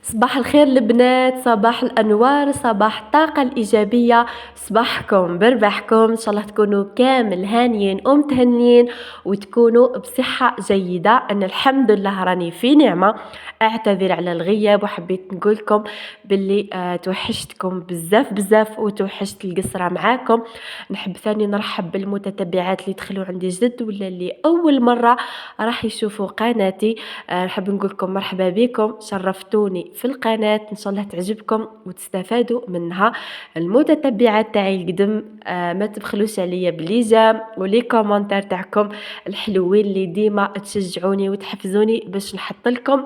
صباح الخير البنات، صباح الأنوار، صباح الطاقة الإيجابية، صباحكم بربحكم. إن شاء الله تكونوا كامل هانيين ومتهنيين وتكونوا بصحة جيدة. أنا الحمد لله راني في نعمة. أعتذر على الغياب وحبيت نقولكم باللي توحشتكم بزاف بزاف وتوحشت القصرة معاكم. نحب ثاني نرحب بالمتتبعات اللي دخلوا عندي جدد ولا اللي أول مرة راح يشوفوا قناتي. نحب نقولكم مرحبا بكم، شرفتوني في القناة، إن شاء الله تعجبكم وتستفادوا منها. المتتبعات تاعي القدم ما تبخلوش عليا بليجام ولي كومنتار تاعكم الحلوين اللي ديما تشجعوني وتحفزوني باش نحط لكم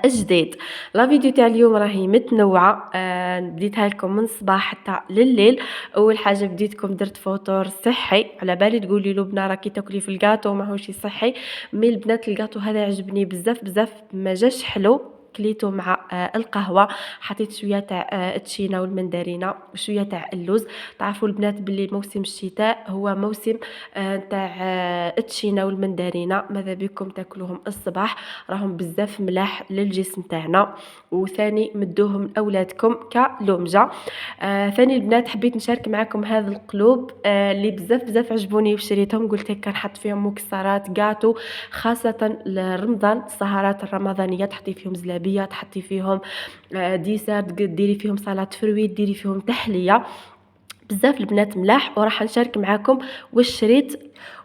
جديد. لا فيديو تاع اليوم راهي متنوعه، بديتها لكم من الصباح حتى لليل. اول حاجه بديتكم درت فطور صحي، على بالي تقولي لبنى راكي تاكلي في الكاطو ماهوش صحي، مي البنات الكاطو هذا عجبني بزاف بزاف، ما جاش حلو. كليته مع القهوه، حطيت شويه تاع التشينا والمندرينه وشويه تاع اللوز. تعرفوا البنات باللي موسم الشتاء هو موسم تاع التشينا والمندرينه، ماذا بكم تاكلوهم الصباح، راهم بزاف ملاح للجسم تاعنا. وثاني مدوهم لاولادكم كلومجه. ثاني البنات حبيت نشارك معكم هذا القلوب اللي بزاف بزاف عجبوني وشريتهم، قلت هكا نحط فيهم مكسرات كاطو خاصه لرمضان، السهرات الرمضانيه تحطي فيهم زلابيه، تحطي فيهم ديسير، ديري فيهم سلطه فرويت، ديري فيهم تحليه بزاف البنات ملاح. وراح نشارك معكم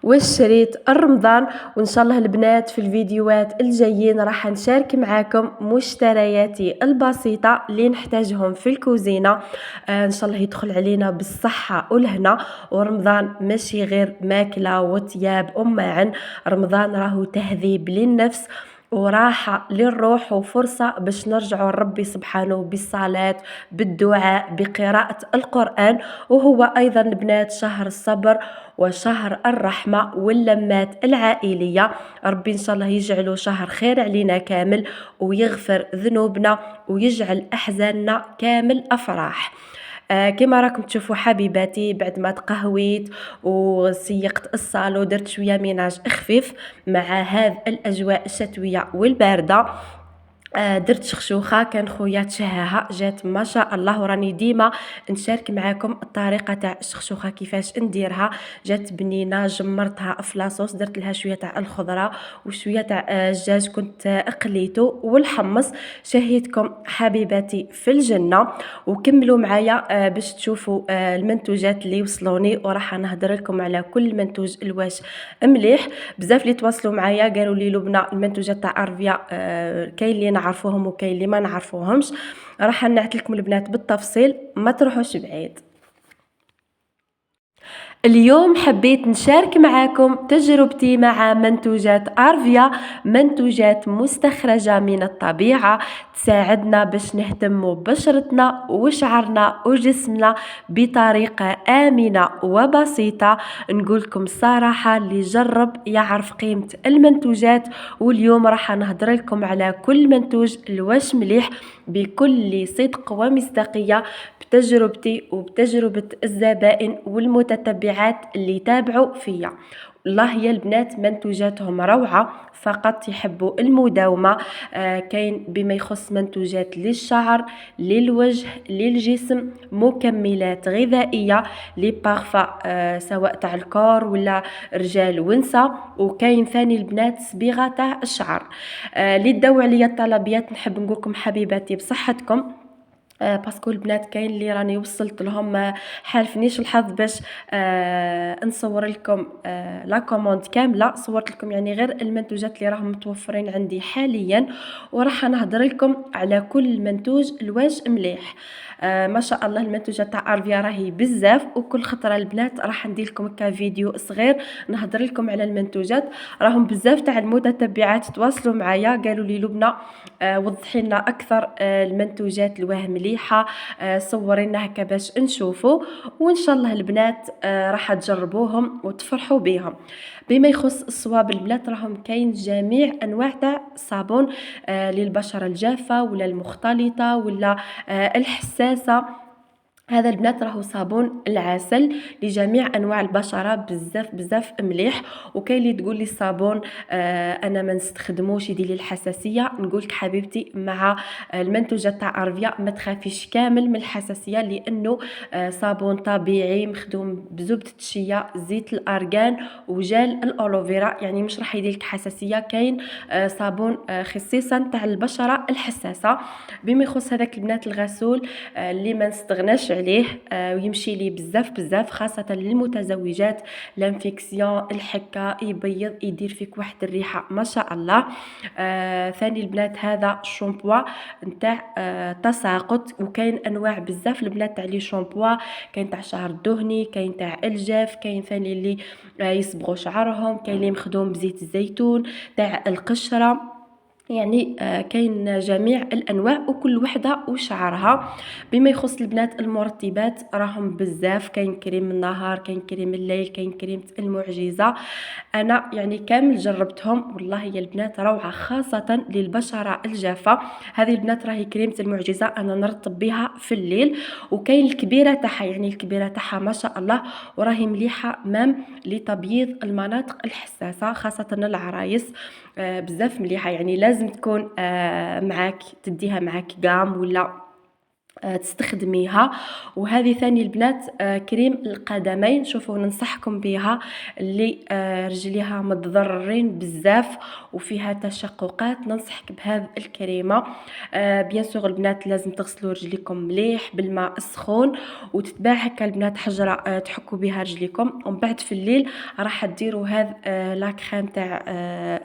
والشريط الرمضان. وان شاء الله البنات في الفيديوهات الجايين راح نشارك معكم مشترياتي البسيطه اللي نحتاجهم في الكوزينه. ان شاء الله يدخل علينا بالصحه والهنا. ورمضان ماشي غير ماكله وثياب وماعن، رمضان راهو تهذيب للنفس وراحة للروح وفرصة باش نرجعوا لربي سبحانه بالصلاة، بالدعاء، بقراءة القرآن. وهو أيضا البنات شهر الصبر وشهر الرحمة واللمات العائلية. ربي إن شاء الله يجعله شهر خير علينا كامل ويغفر ذنوبنا ويجعل أحزاننا كامل أفراح. كما راكم تشوفوا حبيباتي، بعد ما تقهويت وسيقت الصالو درت شويه ميناج خفيف مع هذه الاجواء الشتويه والبارده. درت شخشوخه كان خويا تشهاها جات ما شاء الله، وراني ديما نشارك معاكم الطريقه تاع الشخشوخه كيفاش نديرها. جات بنينه، جمرتها في لاصوص، درت لها شويه تاع الخضره وشويه تاع الدجاج كنت قليته والحمص. شهيتكم حبيباتي في الجنه وكملوا معايا باش تشوفوا المنتوجات اللي وصلوني، وراح نهضر لكم على كل منتوج الواش مليح. بزاف اللي تواصلوا معايا قالوا لي لبنى المنتوجات تاع ارفيا كاين اللي نعرفوهم وكاين اللي ما نعرفوهمش، راح نعت لكم البنات بالتفصيل، ما تروحوش بعيد. اليوم حبيت نشارك معاكم تجربتي مع منتوجات أرفيا، منتوجات مستخرجة من الطبيعة تساعدنا باش نهتم ببشرتنا وشعرنا وجسمنا بطريقة آمنة وبسيطة. نقولكم الصراحة اللي جرب يعرف قيمة المنتوجات. واليوم راح نهضر لكم على كل منتوج الواش مليح بكل صدق ومصداقية، بتجربتي وبتجربة الزبائن والمتتبعات اللي تابعوا فيا. والله يا البنات منتوجاتهم روعة، فقط يحبوا المداومة. كاين بما يخص منتوجات للشعر، للوجه، للجسم، مكملات غذائية، لي بارفا سواء تاع الكور ولا رجال ونساء. وكاين ثاني البنات صبيغة تاع الشعر. اللي داو عليا الطلبيات نحب نقولكم حبيباتي بصحتكم. باسكو البنات كاين اللي راني وصلت لهم ما حالفنيش الحظ باش نصور لكم لا كوموند كامله، صورت لكم يعني غير المنتوجات اللي راهم متوفرين عندي حاليا. وراح نهضر لكم على كل منتوج الواش مليح. ما شاء الله المنتوجات تاع ارفيا راهي بزاف، وكل خطره البنات راح ندير لكم هكا فيديو صغير نهضر لكم على المنتوجات. راهم بزاف تاع المتتبعات تواصلوا معايا قالوا لي لبنى وضحي لنا اكثر المنتوجات الواه مليحه، صورينا هكا باش نشوفوا. وان شاء الله البنات راح تجربوهم وتفرحوا بهم. بما يخص الصواب البنات راهم كاين جميع انواع تاع صابون للبشره الجافه ولا المختلطه ولا الحساسه. هذا البنات راهو صابون العسل لجميع انواع البشره، بزاف بزاف مليح. وكاين اللي تقول لي الصابون انا ما نستخدموش يدير لي الحساسيه. نقولك حبيبتي مع المنتوجات تاع ارفيا ما تخافيش كامل من الحساسيه، لانه صابون طبيعي مخدوم بزبده الشيا، زيت الارغان وجل الالوفيرا، يعني مش راح يدير لك حساسيه. كاين صابون خصيصا تاع البشره الحساسه. بما يخص هذاك البنات الغسول اللي ما نستغناش عليه ويمشي لي بزاف بزاف، خاصه للمتزوجات، لانفيكسيون، الحكه، يبيض، يدير فيك واحد الريحه ما شاء الله. ثاني البنات هذا شامبوا نتاع تساقط. وكاين انواع بزاف البنات تاع لي شامبوا، كاين تاع شعر الدهني، كاين تاع الجاف، كاين ثاني اللي يصبغوا شعرهم، كاين اللي مخدوم بزيت الزيتون تاع القشره. يعني كاين جميع الانواع وكل وحده وشعرها. بما يخص البنات المرطبات راهم بزاف، كاين كريم النهار، كاين كريم الليل، كاين كريم المعجزه. انا يعني كامل جربتهم والله يا البنات روعه، خاصه للبشره الجافه. هذه البنات راهي كريمه المعجزه انا نرطب بها في الليل. وكاين الكبيره تاعها، يعني الكبيره تاعها ما شاء الله، وراهي مليحه مام لتبييض المناطق الحساسه خاصه العرايس. بزاف مليحه، يعني لازم تكون معاك، تديها معاك قام ولا تستخدميها. وهذه ثاني البنات كريم القدمين، شوفوا ننصحكم بها اللي رجليها متضررين بزاف وفيها تشققات، ننصحك بهذه الكريمه. بيان سور البنات لازم تغسلوا رجليكم مليح بالماء السخون، وتتباع هكا البنات حجره تحكوا بها رجليكم، ومن بعد في الليل راح ديروا هذا لا كريم تاع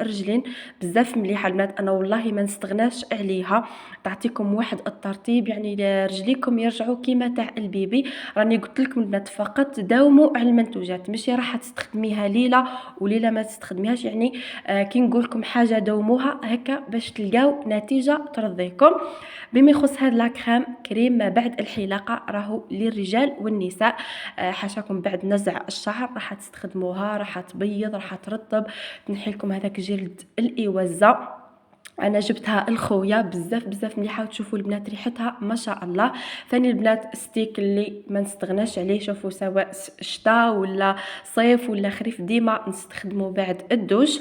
الرجلين، بزاف مليحه البنات. انا والله ما نستغناش عليها، تعطيكم واحد الترطيب، يعني رجليكم يرجعوا كيما تاع البيبي. راني قلت لكم البنات فقط داوموا على المنتوجات، ماشي راح تستخدميها ليله وليله ما تستخدميهاش، يعني كي نقول لكم حاجه دوموها هكا باش تلقاو نتيجه ترضيكم. بما يخص هذا لاكريم كريم ما بعد الحلاقه، راهو للرجال والنساء. حاشاكم بعد نزع الشعر راح تستخدموها، راح تبيض، راح ترطب، تنحي لكم هذاك جلد الاوزه. انا جبتها الخويا بزاف بزاف مليحه، وتشوفوا البنات ريحتها ما شاء الله. ثاني البنات ستيك اللي ما نستغناش عليه، شوفوا سواء شتاء ولا صيف ولا خريف ديما نستخدمه بعد الدوش.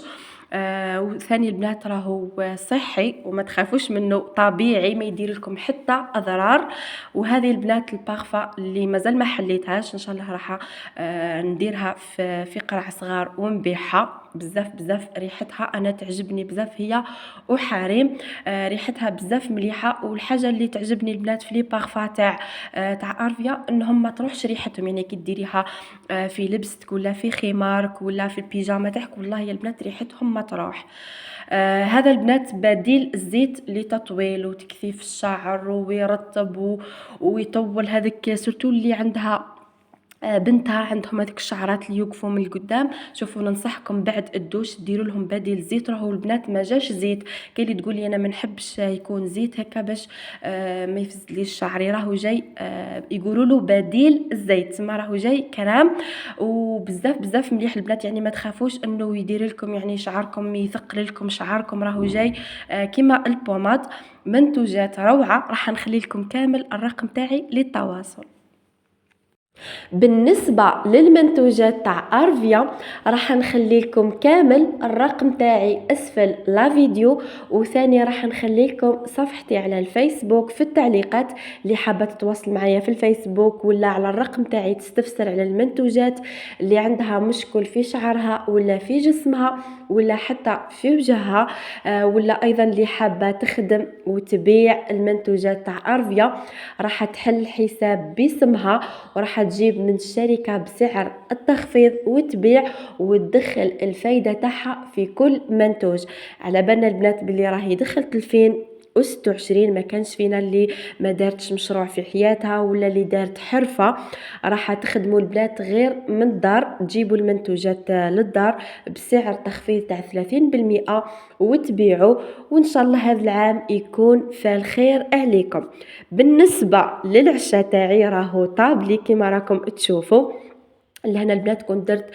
وثاني البنات راهو صحي وما تخافوش منه، طبيعي ما يدير لكم حتى اضرار. وهذه البنات البارفا اللي مازال ما حليتهاش، ان شاء الله راح نديرها في قرع صغار ونبيعها، بزاف بزاف ريحتها انا تعجبني بزاف هي وحريم. ريحتها بزاف مليحه. والحاجه اللي تعجبني البنات في لي بارفا تاع ارفيا انهم ما تروحش ريحتهم، يعني كي ديريها في لبستك ولا في خمارك ولا في البيجامه تاعك والله يا البنات ريحتهم ما تروح. هذا البنات بديل الزيت لتطويل وتكثيف الشعر ويرطب ويطول هذيك سورتو اللي عندها بنتها عندهم هذيك الشعرات اللي يوقفوا من القدام. شوفوا ننصحكم بعد الدوش ديروا لهم بديل زيت، راهو البنات ما جاش زيت. كاين اللي تقول لي انا ما نحبش يكون زيت هكا باش ما يفسدليش شعري، راهو جاي يقولوا له بديل الزيت، ما راهو جاي كرام وبزاف بزاف مليح البنات. يعني ما تخافوش انه يدير لكم يعني شعركم يثقل لكم شعركم، راهو جاي كيما البوماد. منتوجات روعه، راح نخلي لكم كامل الرقم تاعي للتواصل. بالنسبة للمنتوجات تاع ارفيا راح نخلي لكم كامل الرقم تاعي اسفل لا فيديو، وثاني راح نخلي لكم صفحتي على الفيسبوك في التعليقات، اللي حابة تتواصل معايا في الفيسبوك ولا على الرقم تاعي تستفسر على المنتوجات اللي عندها مشكل في شعرها ولا في جسمها ولا حتى في وجهها، ولا ايضا اللي حابة تخدم وتبيع المنتوجات تاع ارفيا، راح تحل حساب باسمها وراح تجيب من الشركة بسعر التخفيض وتبيع وتدخل الفايدة تاعها في كل منتوج. على بالنا البنات باللي راهي دخلت 2026 ما كانش فينا اللي ما دارتش مشروع في حياتها ولا اللي دارت حرفة. راح تخدموا البنات غير من الدار، تجيبوا المنتوجات للدار بسعر تخفيض تاع 30% وتبيعوا، وان شاء الله هذا العام يكون فالخير عليكم. بالنسبة للعشاء تاعي راهو طابلي كما راكم تشوفوا، لهنا البنات كنت درت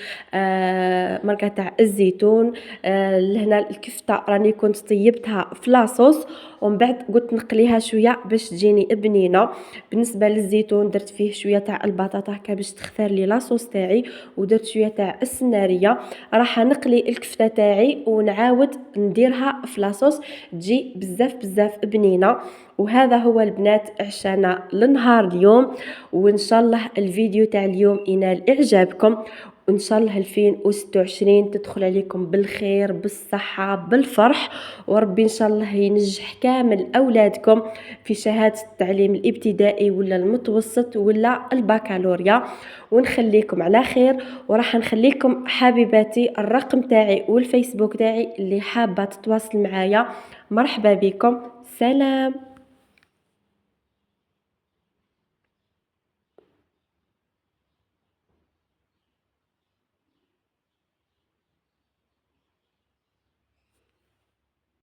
مرقة تاع الزيتون. لهنا الكفتة راني كنت طيبتها في لاصوص، ومن بعد قلت نقليها شويه باش تجيني بنينه. بالنسبه للزيتون درت فيه شويه تاع البطاطا هكا باش تختار لي لاصوص تاعي، ودرت شويه تاع السناريه. راح نقلي الكفته تاعي ونعاود نديرها في لاصوص تجي بزاف بزاف بنينه. وهذا هو البنات عشانا لنهار اليوم، وان شاء الله الفيديو تاع اليوم ينال اعجابكم، وان شاء الله 2026 تدخل عليكم بالخير بالصحه بالفرح، وربي ان شاء الله ينجح كامل اولادكم في شهاده التعليم الابتدائي ولا المتوسط ولا البكالوريا، ونخليكم على خير. وراح نخليكم حبيباتي الرقم تاعي والفيسبوك تاعي اللي حابه تتواصل معايا. مرحبا بكم، سلام.